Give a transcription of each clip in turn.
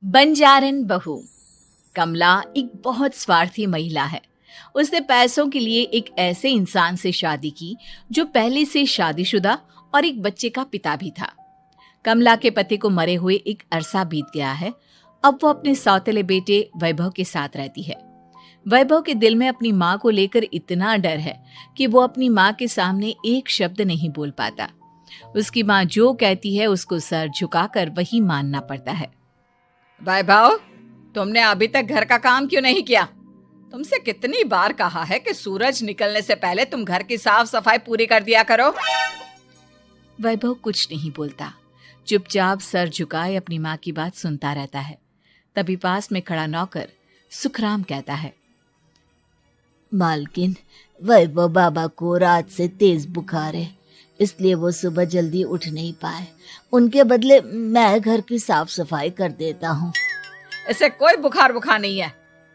बंजारन बहू। कमला एक बहुत स्वार्थी महिला है। उसने पैसों के लिए एक ऐसे इंसान से शादी की जो पहले से शादीशुदा और एक बच्चे का पिता भी था। कमला के पति को मरे हुए एक अरसा बीत गया है। अब वो अपने सौतेले बेटे वैभव के साथ रहती है। वैभव के दिल में अपनी माँ को लेकर इतना डर है कि वो अपनी माँ के सामने एक शब्द नहीं बोल पाता। उसकी माँ जो कहती है उसको सर झुकाकर वही मानना पड़ता है। वैभव, तुमने अभी तक घर का काम क्यों नहीं किया? तुमसे कितनी बार कहा है कि सूरज निकलने से पहले तुम घर की साफ सफाई पूरी कर दिया करो। वैभव कुछ नहीं बोलता, चुपचाप सर झुकाए अपनी माँ की बात सुनता रहता है। तभी पास में खड़ा नौकर सुखराम कहता है, मालकिन, वैभव बाबा को रात से तेज बुखार है, इसलिए वो सुबह जल्दी उठ नहीं पाए। उनके बदले मैं घर की साफ सफाई कर देता हूँ। इसे कोई बुखार नहीं है।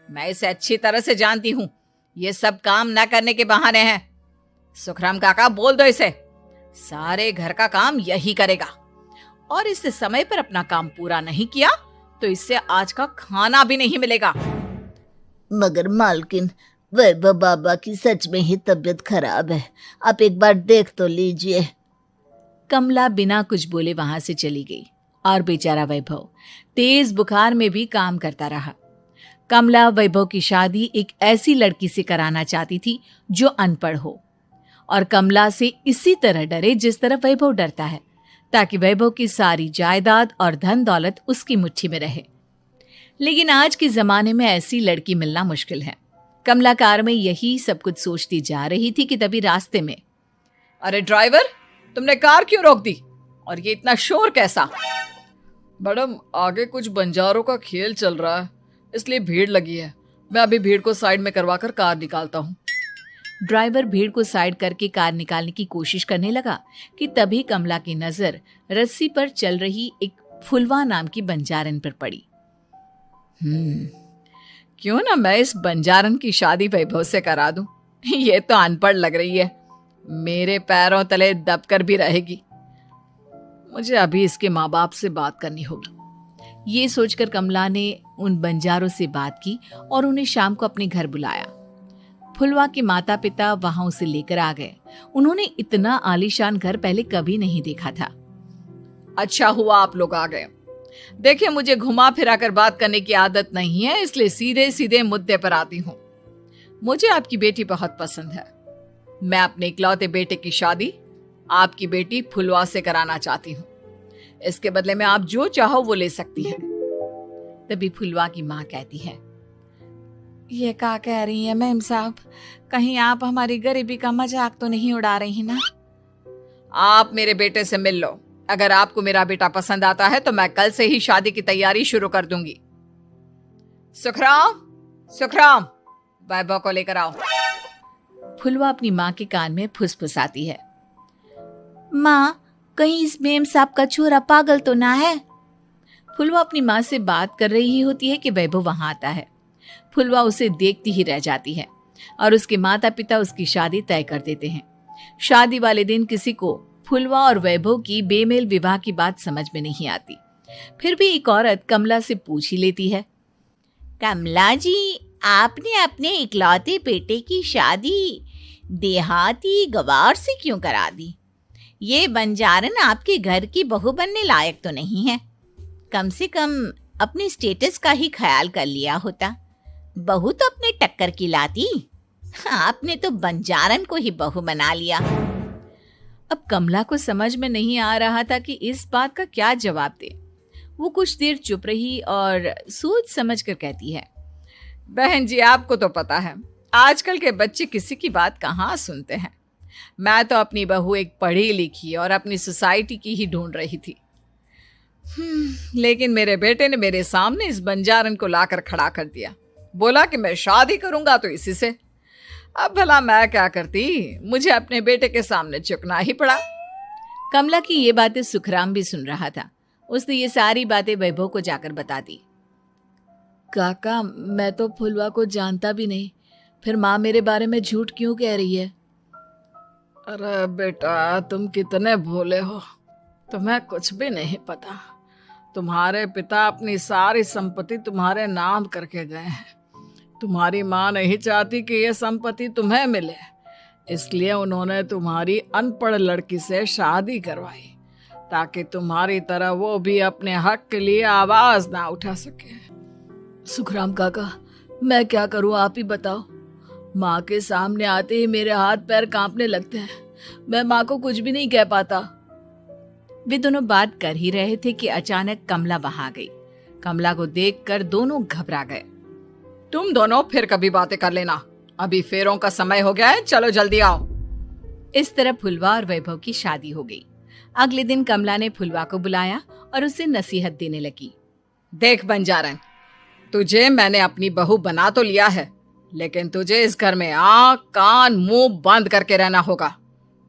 मैं इसे अच्छी तरह से जानती हूँ। ये सब काम न करने के बहाने हैं। सुखराम काका, बोल दो इसे, सारे घर का काम यही करेगा। और इससे समय पर अपना काम पूरा नहीं किया तो इससे आज का खाना भी नहीं मिलेगा। मगर मालकिन, वैभव बाबा की सच में ही तबीयत खराब है, आप एक बार देख तो लीजिए। कमला बिना कुछ बोले वहां से चली गई और बेचारा वैभव तेज बुखार में भी काम करता रहा। कमला वैभव की शादी एक ऐसी लड़की से कराना चाहती थी जो अनपढ़ हो और कमला से इसी तरह डरे जिस तरह वैभव डरता है, ताकि वैभव की सारी जायदाद और धन दौलत उसकी मुट्ठी में रहे। लेकिन आज के जमाने में ऐसी लड़की मिलना मुश्किल है। कमला कार में यही सब कुछ सोचती जा रही थी कि तभी रास्ते में, अरे ड्राइवर, तुमने कार क्यों रोक दी? और ये इतना शोर कैसा? मैडम, आगे कुछ बंजारों का खेल चल रहा है, इसलिए भीड़ लगी है। मैं अभी भीड़ को साइड में करवाकर कार निकालता हूँ। ड्राइवर भीड़ को साइड करके कार निकालने की कोशिश करने लगा कि तभी कमला की नजर रस्सी पर चल रही एक फुलवा नाम की बंजारन पर पड़ी। क्यों ना मैं इस बंजारन की शादी वैभव से करा दूं? ये तो अनपढ़ लग रही है, मेरे पैरों तले दबकर भी रहेगी। मुझे अभी इसके माँ बाप से बात करनी होगी। ये सोचकर कमला ने उन बंजारों से बात की और उन्हें शाम को अपने घर बुलाया। फुलवा के माता पिता वहां उसे लेकर आ गए। उन्होंने इतना आलीशान घर पहले कभी नहीं देखा था। अच्छा हुआ आप लोग आ गए। देखिए, मुझे घुमा फिरा कर बात करने की आदत नहीं है, इसलिए सीधे सीधे मुद्दे पर आती हूँ। मुझे आपकी बेटी बहुत पसंद है। मैं अपने इकलौते बेटे की शादी आपकी बेटी फुलवा से कराना चाहती हूँ। इसके बदले में आप जो चाहो वो ले सकती हैं। तभी फुलवा की माँ कहती है, ये क्या कह रही है मैम साहब? कहीं आप हमारी गरीबी का मजाक तो नहीं उड़ा रही ना? आप मेरे बेटे से मिल लो। अगर आपको मेरा बेटा पसंद आता है तो मैं कल से ही शादी की तैयारी शुरू कर दूंगी। सुखराम, वैभव को लेकर आओ। फुलवा अपनी माँ के कान में फुसफुसाती है, माँ, कहीं इस मेम साहब का छोरा पागल तो ना है? फुलवा अपनी माँ से बात कर रही होती है कि वैभव वहां आता है। फुलवा उसे देखती ही रह जाती है और उसके माता पिता उसकी शादी तय कर देते हैं। शादी वाले दिन किसी को फुलवा और वैभव की बेमेल विवाह की बात समझ में नहीं आती। फिर भी एक औरत कमला से पूछ ही लेती है, कमला जी, आपने अपने इकलौते बेटे की शादी देहाती गवार से क्यों करा दी? ये बंजारन आपके घर की बहू बनने लायक तो नहीं है। कम से कम अपने स्टेटस का ही ख्याल कर लिया होता। बहू तो अपने टक्कर की लाती, आपने तो बंजारन को ही बहू बना लिया। अब कमला को समझ में नहीं आ रहा था कि इस बात का क्या जवाब दे। वो कुछ देर चुप रही और सोच समझ कर कहती है, बहन जी, आपको तो पता है आजकल के बच्चे किसी की बात कहाँ सुनते हैं। मैं तो अपनी बहू एक पढ़ी लिखी और अपनी सोसाइटी की ही ढूंढ रही थी। लेकिन मेरे बेटे ने मेरे सामने इस बंजारन को लाकर खड़ा कर दिया। बोला कि मैं शादी करूंगा तो इसी से। अब भला मैं क्या करती, मुझे अपने बेटे के सामने झुकना ही पड़ा। कमला की ये बातें सुखराम भी सुन रहा था। उसने ये सारी बातें वैभव को जाकर बता दी। काका, मैं तो फुलवा को जानता भी नहीं, फिर माँ मेरे बारे में झूठ क्यों कह रही है? अरे बेटा, तुम कितने भोले हो, तुम्हें कुछ भी नहीं पता। तुम्हारे पिता अपनी सारी संपत्ति तुम्हारे नाम करके गए हैं। तुम्हारी माँ नहीं चाहती कि यह संपत्ति तुम्हें मिले, इसलिए उन्होंने तुम्हारी अनपढ़ लड़की से शादी करवाई ताकि तुम्हारी तरह वो भी अपने हक के लिए आवाज ना उठा सके। सुखराम काका, मैं क्या करूं, आप ही बताओ। माँ के सामने आते ही मेरे हाथ पैर कांपने लगते हैं। मैं माँ को कुछ भी नहीं कह पाता। वे दोनों बात कर ही रहे थे कि अचानक कमला वहां आ गई। कमला को देखकर दोनों घबरा गए। तुम दोनों फिर कभी बातें कर लेना, अभी फेरों का समय हो गया है, चलो जल्दी आओ। इस तरह फुलवा और वैभव की शादी हो गई। अगले दिन कमला ने फुलवा को बुलाया और उसे नसीहत देने लगी। देख बंजारन, तुझे मैंने अपनी बहू बना तो लिया है, लेकिन तुझे इस घर में आंख कान मुंह बंद करके रहना होगा।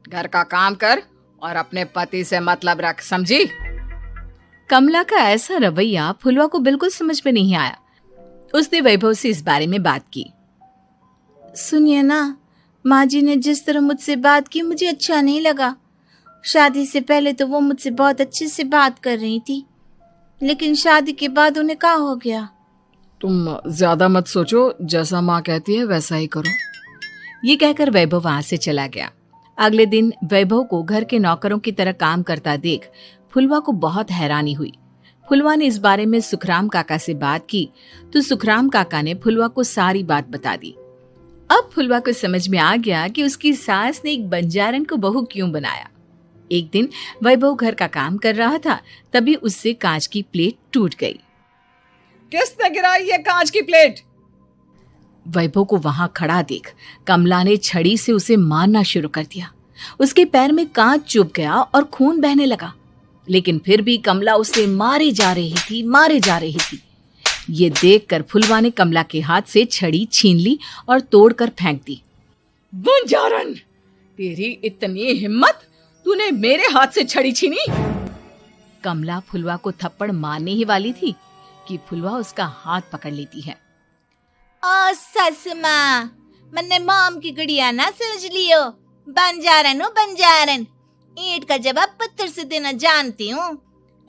घर का काम कर और अपने पति से मतलब रख, समझी? कमला का ऐसा रवैया फुलवा को बिल्कुल समझ में नहीं आया। उसने वैभव से इस बारे में बात की। सुनिए ना, माँ जी ने जिस तरह मुझसे बात की मुझे अच्छा नहीं लगा। शादी से पहले तो वो मुझसे बहुत अच्छे से बात कर रही थी, लेकिन शादी के बाद उन्हें क्या हो गया? तुम ज्यादा मत सोचो, जैसा माँ कहती है वैसा ही करो। ये कहकर वैभव वहां से चला गया। अगले दिन वैभव को घर के नौकरों की तरह काम करता देख फुलवा को बहुत हैरानी हुई। फुलवा ने इस बारे में सुखराम काका से बात की तो सुखराम काका ने फुलवा को सारी बात बता दी। अब फुलवा को समझ में आ गया कि उसकी सास ने एक बंजारन को बहू क्यों बनाया। एक दिन वैभव घर का काम कर रहा था, तभी उससे कांच की प्लेट टूट गई। किसने गिराई ये कांच की प्लेट? वैभव को वहां खड़ा देख कमला ने छड़ी से उसे मारना शुरू कर दिया। उसके पैर में कांच चुभ गया और खून बहने लगा, लेकिन फिर भी कमला उसे मारे जा रही थी। ये देखकर फुलवा ने कमला के हाथ से छड़ी छीन ली और तोड़कर फेंक दी। बंजारन, तेरी इतनी हिम्मत, तूने मेरे हाथ से छड़ी छीनी? कमला फुलवा को थप्पड़ मारने ही वाली थी कि फुलवा उसका हाथ पकड़ लेती है। ओ सस माँ, मैंने मॉम की गुड़िया ना समझ लियो। बंजारन हो बंजारन, ईंट का जवाब पत्थर से देना जानती हूँ।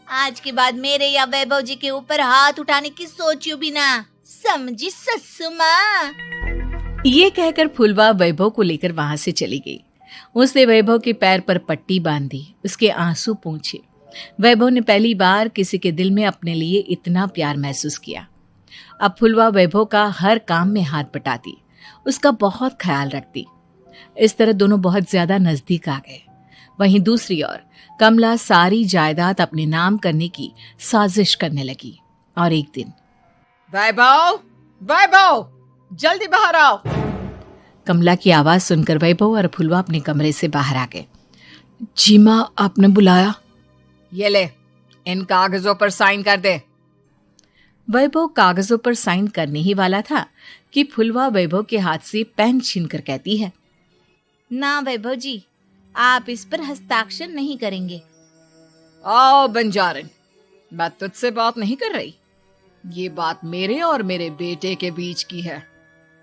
आज के बाद मेरे या वैभव जी के ऊपर हाथ उठाने की सोचियो भी ना, समझी ससु माँ? ये कहकर फुलवा वैभव को लेकर वहां से चली गई। उसने वैभव के पैर पर पट्टी बांधी, उसके आंसू पोंछे। वैभव ने पहली बार किसी के दिल में अपने लिए इतना प्यार महसूस किया। अब फुलवा वैभव का हर काम में हाथ बटाती, उसका बहुत ख्याल रखती। इस तरह दोनों बहुत ज्यादा नजदीक आ गए। वहीं दूसरी ओर कमला सारी जायदाद अपने नाम करने की साजिश करने लगी। और एक दिन, वैभव, वैभव, जल्दी बाहर आओ। कमला की आवाज सुनकर वैभव और फुलवा अपने कमरे से बाहर आ गए। जी माँ, आपने बुलाया? ये ले, इन कागजों पर साइन कर दे। वैभव कागजों पर साइन करने ही वाला था कि फुलवा वैभव के हाथ से पेन छीनकर कहती है, ना वैभव जी, आप इस पर हस्ताक्षर नहीं करेंगे। आओ बंजारन, मैं तुझसे बात नहीं कर रही। ये बात मेरे और मेरे बेटे के बीच की है।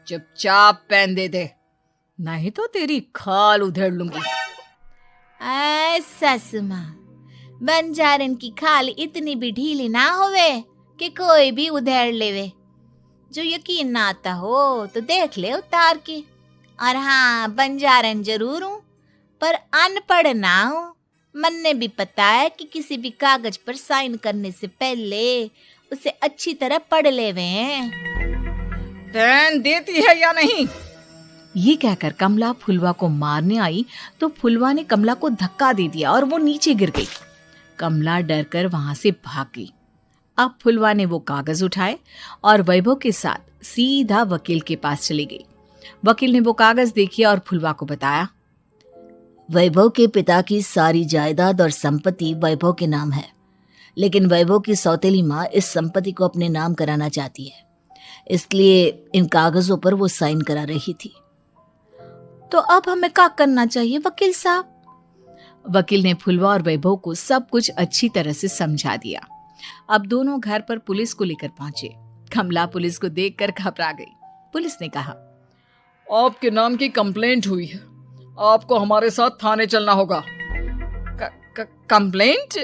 चुपचाप पेन दे दे, नहीं तो तेरी खाल उधेड़ लूंगी। ससु माँ, बंजारन की खाल इतनी भी ढीली ना होवे कि कोई भी उधेड़ लेवे। जो यकीन ना आता हो तो देख ले उतार के। और हाँ, बंजारन जरूर हूँ पर अनपढ़ ना हूँ। मन्ने भी पता है कि किसी भी कागज पर साइन करने से पहले उसे अच्छी तरह पढ़ लेवे हैं। पेन देती है या नहीं? ये कहकर कमला फुलवा को मारने आई तो फुलवा ने कमला को धक्का दे दिया और वो नीचे गिर गई। कमला डरकर वहां से भाग गई। अब फुलवा ने वो कागज उठाए और वैभव के साथ सीधा वकील के पास चली गई। वकील ने वो कागज देखे और फुलवा को बताया, वैभव के पिता की सारी जायदाद और संपत्ति वैभव के नाम है, लेकिन वैभव की सौतेली माँ इस संपत्ति को अपने नाम कराना चाहती है, इसलिए इन कागजों पर वो साइन करा रही थी। तो अब हमें क्या करना चाहिए वकील साहब? वकील ने फुलवा और वैभव को सब कुछ अच्छी तरह से समझा दिया। अब दोनों घर पर पुलिस को लेकर पहुंचे। कमला पुलिस को देखकर घबरा गई। पुलिस ने कहा, आपके नाम की कंप्लेंट हुई है, आपको हमारे साथ थाने चलना होगा। कंप्लेंट?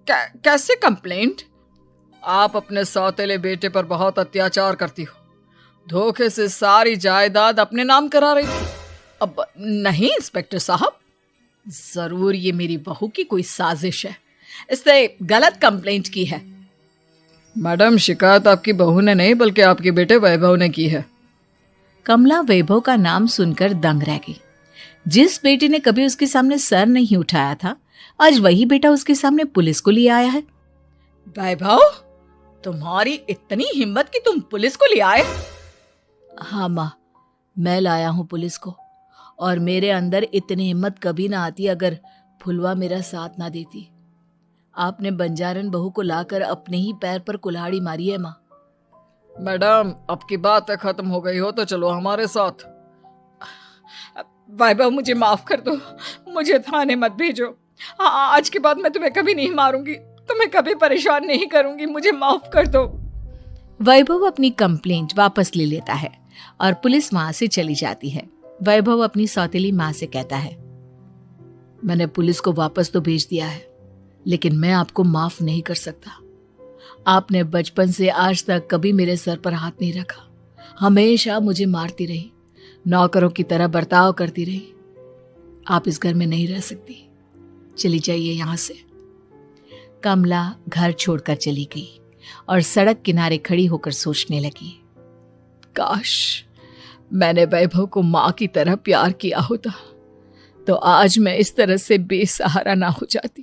कैसे कंप्लेंट? आप अपने सौतेले बेटे पर बहुत अत्याचार करती हो, धोखे से सारी जायदाद अपने नाम करा रही थी। अब नहीं इंस्पेक्टर साहब, जरूर ये मेरी बहू की कोई साजिश है, इसने गलत कंप्लेंट की है। मैडम, शिकायत आपकी बहू ने नहीं बल्कि आपके बेटे वैभव ने की है। कमला वैभव का नाम सुनकर दंग रह गई। जिस बेटे ने कभी उसके सामने सर नहीं उठाया था, आज वही बेटा उसके सामने पुलिस को लिए आया है। वैभव, तुम्हारी इतनी हिम्मत कि तुम पुलिस को ले आए? हाँ माँ, मैं लाया हूँ पुलिस को, और मेरे अंदर इतनी हिम्मत कभी ना आती अगर फुलवा मेरा साथ ना देती। आपने बंजारन बहू को लाकर अपने ही पैर पर कुल्हाड़ी मारी है माँ। मैडम, अब की बात खत्म हो गई हो तो चलो हमारे साथ। वैभव, मुझे माफ कर दो, मुझे थाने मत भेजो। आज के बाद मैं तुम्हें कभी नहीं मारूंगी, तुम्हें कभी परेशान नहीं करूंगी, मुझे माफ कर दो। वैभव अपनी कंप्लेंट वापस ले लेता है और पुलिस वहां से चली जाती है। वैभव अपनी सौतेली माँ से कहता है, मैंने पुलिस को वापस तो भेज दिया है, लेकिन मैं आपको माफ नहीं कर सकता। आपने बचपन से आज तक कभी मेरे सर पर हाथ नहीं रखा, हमेशा मुझे मारती रही, नौकरों की तरह बर्ताव करती रही। आप इस घर में नहीं रह सकती, चली जाइए यहां से। कमला घर छोड़कर चली गई और सड़क किनारे खड़ी होकर सोचने लगी, काश मैंने वैभव को माँ की तरह प्यार किया होता तो आज मैं इस तरह से बेसहारा ना हो जाती।